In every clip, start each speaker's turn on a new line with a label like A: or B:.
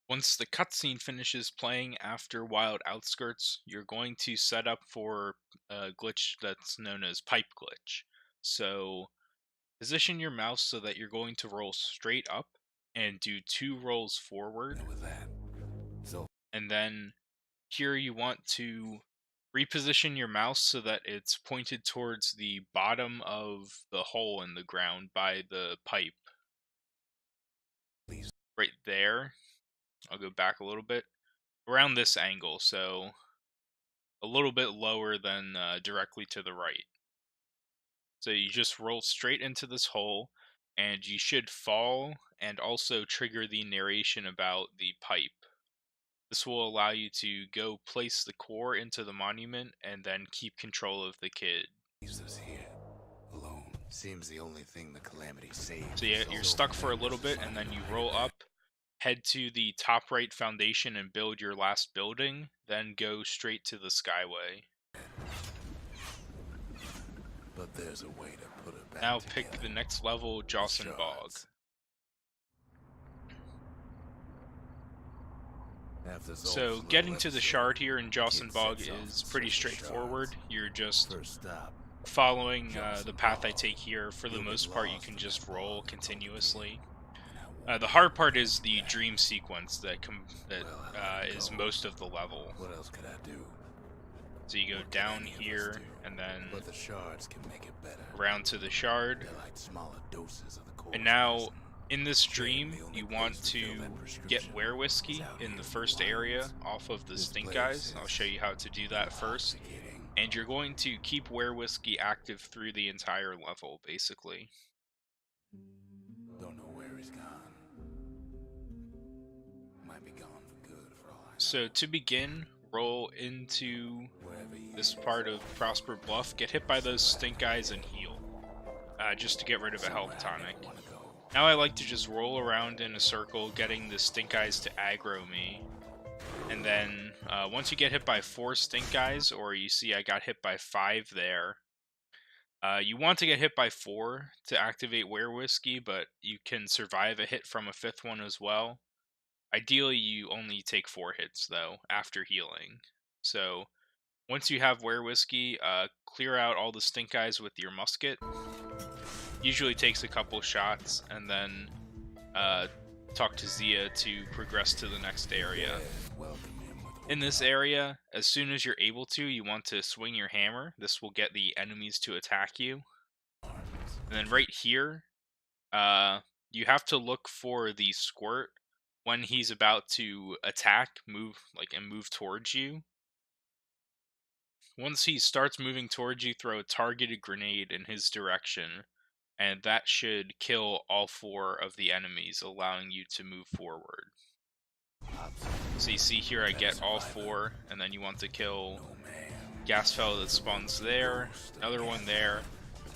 A: Once the cutscene finishes playing after Wild Outskirts, you're going to set up for a glitch that's known as pipe glitch. So position your mouse so that you're going to roll straight up and do 2 rolls forward,
B: With that. So
A: and then here you want to reposition your mouse so that it's pointed towards the bottom of the hole in the ground by the pipe
B: please.
A: right there. I'll go back a little bit around this angle, so a little bit lower than directly to the right. So you just roll straight into this hole, and you should fall and also trigger the narration about the pipe. This will allow you to go place the core into the monument and then keep control of the kid.
B: Leaves us here. Alone. Seems the only thing the calamity saves.
A: So you're stuck for a little bit, and then you roll up, head to the top right foundation and build your last building, then go straight to the skyway.
B: But there's a way to put it back
A: Now
B: together.
A: pick the next level, Jawson Bog.
B: Shards.
A: So getting to the shard here in Jawson Bog is pretty straightforward. You're just
B: First stop.
A: following the path I take here. For the most part, you can just roll continuously. The hard part is the dream sequence that is most of the level.
B: What else could I do?
A: So you go down here and then
B: But the shards can make it better.
A: around to the shard.
B: They're like smaller doses of the core.
A: And now in this dream, you want to get whiskey in the first area off of the stink guys. I'll show you how to do that first. And you're going to keep whiskey active through the entire level, basically.
B: Don't know where he's gone. Might be gone for good for all I know.
A: So to begin, roll into
B: Wherever he
A: this
B: is,
A: part of Prosper Bluff, get hit by those stink guys and heal, just to get rid of a health tonic.
B: I wanna go.
A: Now I like to just roll around in a circle, getting the stink guys to aggro me. And then once you get hit by 4 stink guys, or you see I got hit by 5 there, you want to get hit by 4 to activate whiskey, but you can survive a hit from a 5th one as well. Ideally, you only take 4 hits, though, after healing. So once you have whiskey, clear out all the stink guys with your musket. Usually takes a couple shots, and then talk to Zia to progress to the next area.
B: Welcome him with
A: In this area, as soon as you're able to, you want to swing your hammer. This will get the enemies to attack you. And then right here, you have to look for the squirt when he's about to attack, move towards you. Once he starts moving towards you, throw a targeted grenade in his direction, and that should kill all 4 of the enemies, allowing you to move forward. So you see here I get all 4, and then you want to kill gas fellow that spawns there, another one there,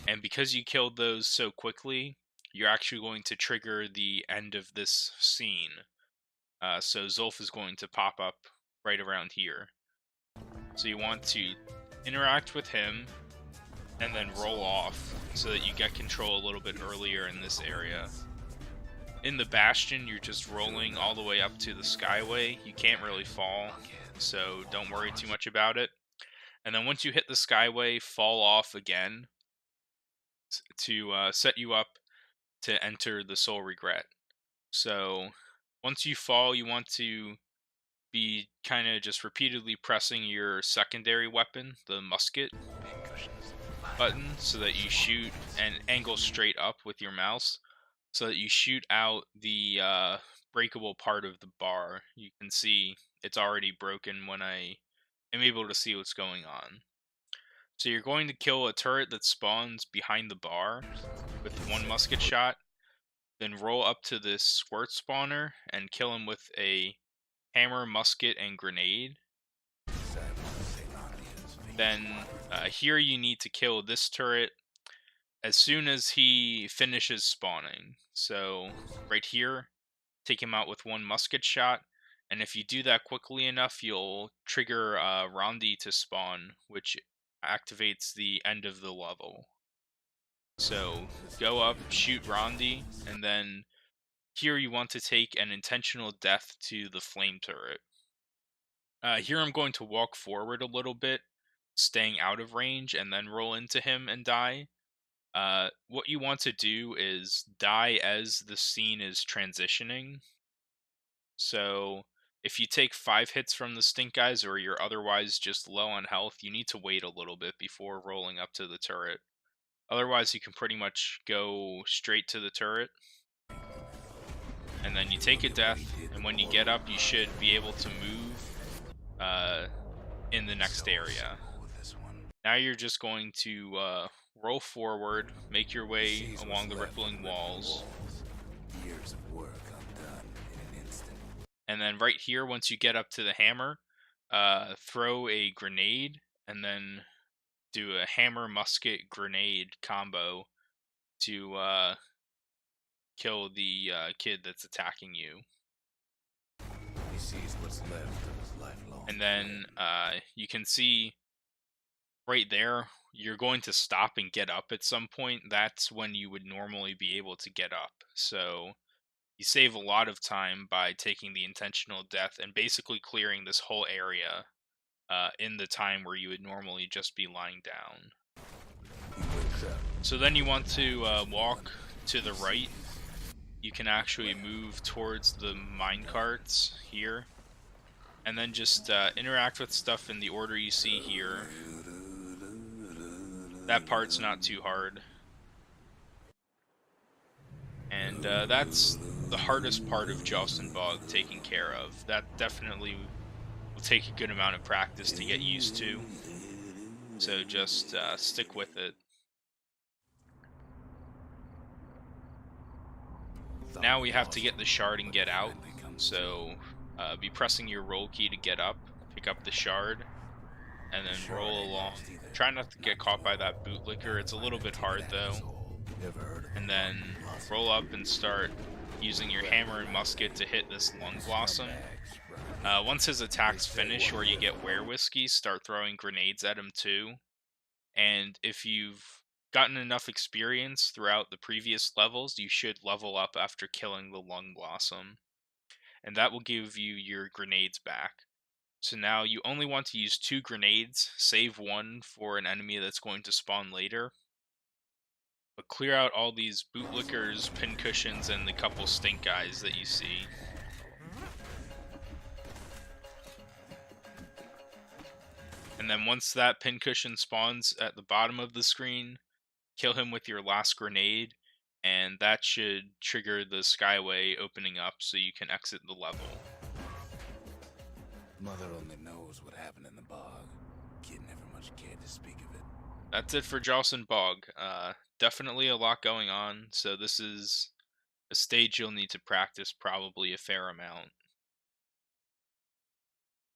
A: and because you killed those so quickly, you're actually going to trigger the end of this scene. So Zulf is going to pop up right around here. So you want to interact with him, and then roll off so that you get control a little bit earlier in this area. In the Bastion, you're just rolling all the way up to the skyway. You can't really fall, so don't worry too much about it. And then once you hit the skyway, fall off again to set you up to enter the Soul Regret. So once you fall, you want to be kind of just repeatedly pressing your secondary weapon, the musket button, so that you shoot and angle straight up with your mouse, so that you shoot out the breakable part of the bar. You can see it's already broken when I am able to see what's going on. So you're going to kill a turret that spawns behind the bar with 1 musket shot, then roll up to this squirt spawner and kill him with a hammer, musket, and grenade. Then here you need to kill this turret as soon as he finishes spawning. So right here, take him out with 1 musket shot, and if you do that quickly enough, you'll trigger Rondi to spawn, which activates the end of the level. So go up, shoot Rondi, and then Here you want to take an intentional death to the flame turret. Here I'm going to walk forward a little bit, staying out of range, and then roll into him and die. What you want to do is die as the scene is transitioning. So if you take 5 hits from the stink guys or you're otherwise just low on health, you need to wait a little bit before rolling up to the turret. Otherwise, you can pretty much go straight to the turret. And then you take a death, and when you get up, you should be able to move in the next area. Now you're just going to roll forward, make your way along the rippling walls.
B: Years of work undone in an instant.
A: And then right here, once you get up to the hammer, throw a grenade, and then do a hammer musket grenade combo to kill the kid that's attacking you.
B: He sees what's left of his lifelong
A: And then
B: flame.
A: you can see right there, you're going to stop and get up at some point. That's when you would normally be able to get up. So you save a lot of time by taking the intentional death and basically clearing this whole area in the time where you would normally just be lying down.
B: He wakes up.
A: So then you want to walk to the right. You can actually move towards the minecarts here. And then just interact with stuff in the order you see here. That part's not too hard. And that's the hardest part of Jawson Bog taking care of. That definitely will take a good amount of practice to get used to. So just stick with it. Now we have to get the shard and get out. So be pressing your roll key to get up, pick up the shard, and then roll along. Try not to get caught by that bootlicker. It's a little bit hard though. And then roll up and start using your hammer and musket to hit this lung blossom. Once his attacks finish or you get were whiskey, start throwing grenades at him too. And if you've gotten enough experience throughout the previous levels, you should level up after killing the lung blossom. And that will give you your grenades back. So now you only want to use 2 grenades, save 1 for an enemy that's going to spawn later. But clear out all these bootlickers, pincushions, and the couple stink guys that you see. And then once that pincushion spawns at the bottom of the screen, kill him with your last grenade, and that should trigger the skyway opening up so you can exit the level.
B: Mother only knows what happened in the bog. Kid never much cared to speak of it.
A: That's it for Jawson Bog. Definitely a lot going on, so this is a stage you'll need to practice probably a fair amount.